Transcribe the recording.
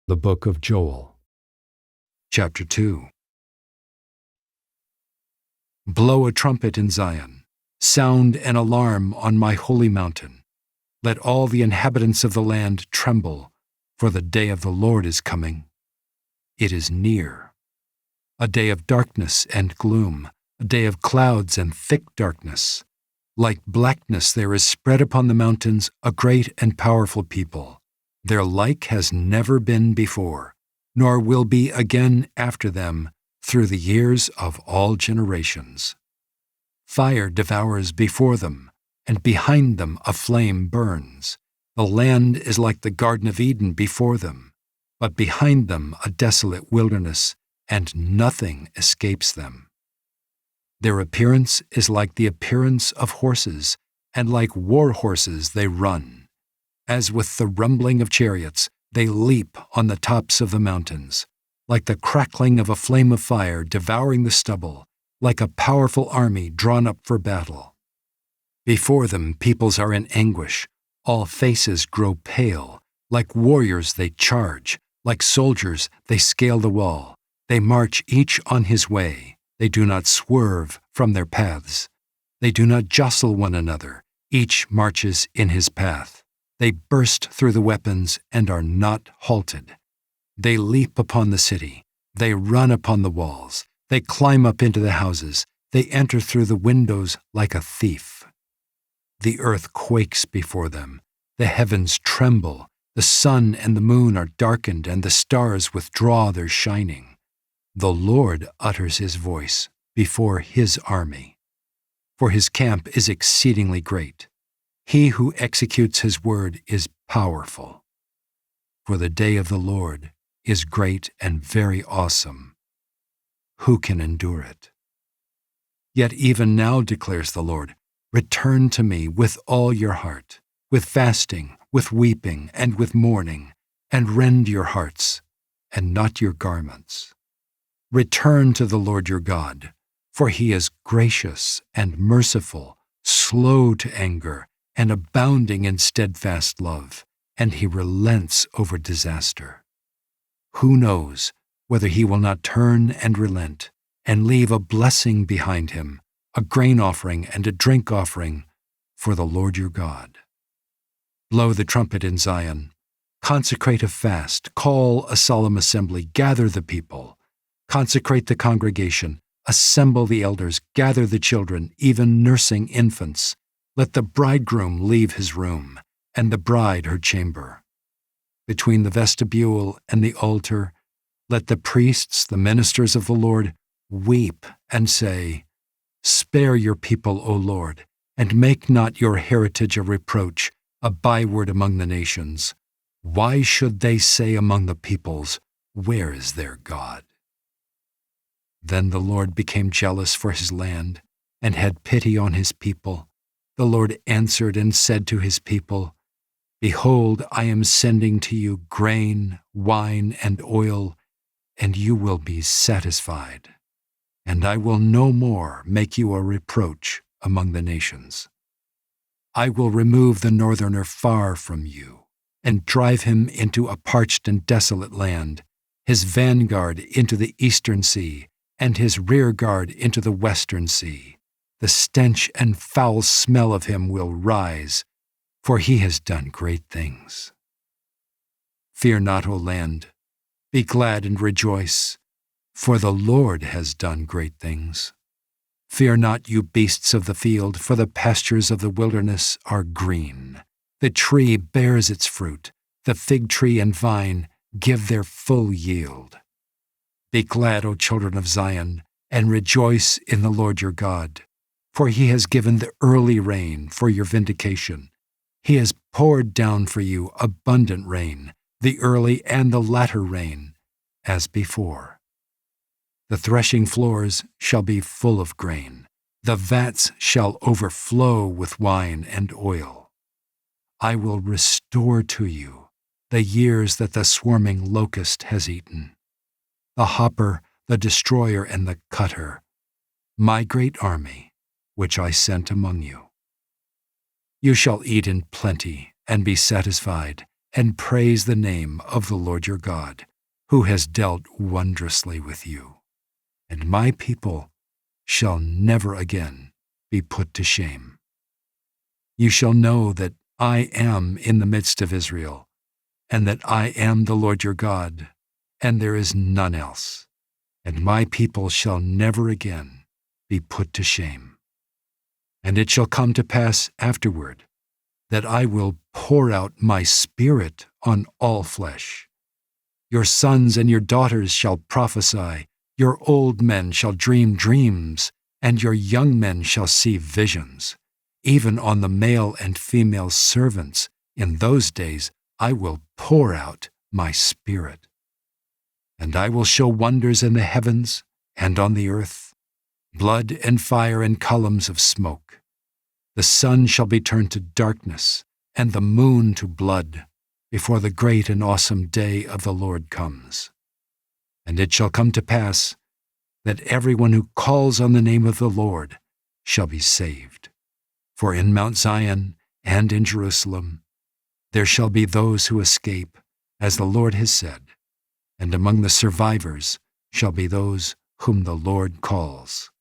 The Book of Joel. Chapter 2. Blow a trumpet in Zion. Sound an alarm on my holy mountain. Let all the inhabitants of the land tremble, for the day of the Lord is coming. It is near. A day of darkness and gloom, a day of clouds and thick darkness. Like blackness there is spread upon the mountains a great and powerful people. Their like has never been before, nor will be again after them through the years of all generations. Fire devours before them, and behind them a flame burns. The land is like the Garden of Eden before them, but behind them a desolate wilderness, and nothing escapes them. Their appearance is like the appearance of horses, and like war horses they run. As with the rumbling of chariots, they leap on the tops of the mountains, like the crackling of a flame of fire devouring the stubble, like a powerful army drawn up for battle. Before them peoples are in anguish, all faces grow pale. Like warriors they charge, like soldiers they scale the wall. They march each on his way, they do not swerve from their paths. They do not jostle one another, each marches in his path. They burst through the weapons and are not halted. They leap upon the city. They run upon the walls. They climb up into the houses. They enter through the windows like a thief. The earth quakes before them. The heavens tremble. The sun and the moon are darkened, and the stars withdraw their shining. The Lord utters his voice before his army. For his camp is exceedingly great. He who executes his word is powerful. For the day of the Lord is great and very awesome. Who can endure it? Yet even now, declares the Lord, return to me with all your heart, with fasting, with weeping, and with mourning, and rend your hearts, and not your garments. Return to the Lord your God, for he is gracious and merciful, slow to anger, and abounding in steadfast love, and he relents over disaster. Who knows whether he will not turn and relent, and leave a blessing behind him, a grain offering and a drink offering for the Lord your God. Blow the trumpet in Zion, consecrate a fast, call a solemn assembly, gather the people, consecrate the congregation, assemble the elders, gather the children, even nursing infants. Let the bridegroom leave his room, and the bride her chamber. Between the vestibule and the altar, let the priests, the ministers of the Lord, weep and say, Spare your people, O Lord, and make not your heritage a reproach, a byword among the nations. Why should they say among the peoples, Where is their God? Then the Lord became jealous for his land, and had pity on his people. The Lord answered and said to his people, Behold, I am sending to you grain, wine, and oil, and you will be satisfied. And I will no more make you a reproach among the nations. I will remove the northerner far from you, and drive him into a parched and desolate land, his vanguard into the eastern sea, and his rear guard into the western sea. The stench and foul smell of him will rise, for he has done great things. Fear not, O land, be glad and rejoice, for the Lord has done great things. Fear not, you beasts of the field, for the pastures of the wilderness are green. The tree bears its fruit, the fig tree and vine give their full yield. Be glad, O children of Zion, and rejoice in the Lord your God. For he has given the early rain for your vindication. He has poured down for you abundant rain, the early and the latter rain, as before. The threshing floors shall be full of grain. The vats shall overflow with wine and oil. I will restore to you the years that the swarming locust has eaten, the hopper, the destroyer, and the cutter, my great army, which I sent among you. You shall eat in plenty and be satisfied, and praise the name of the Lord your God, who has dealt wondrously with you. And my people shall never again be put to shame. You shall know that I am in the midst of Israel, and that I am the Lord your God, and there is none else. And my people shall never again be put to shame. And it shall come to pass afterward that I will pour out my Spirit on all flesh. Your sons and your daughters shall prophesy, your old men shall dream dreams, and your young men shall see visions. Even on the male and female servants in those days I will pour out my Spirit. And I will show wonders in the heavens and on the earth, blood and fire and columns of smoke. The sun shall be turned to darkness, and the moon to blood, before the great and awesome day of the Lord comes. And it shall come to pass that everyone who calls on the name of the Lord shall be saved. For in Mount Zion and in Jerusalem there shall be those who escape, as the Lord has said, and among the survivors shall be those whom the Lord calls.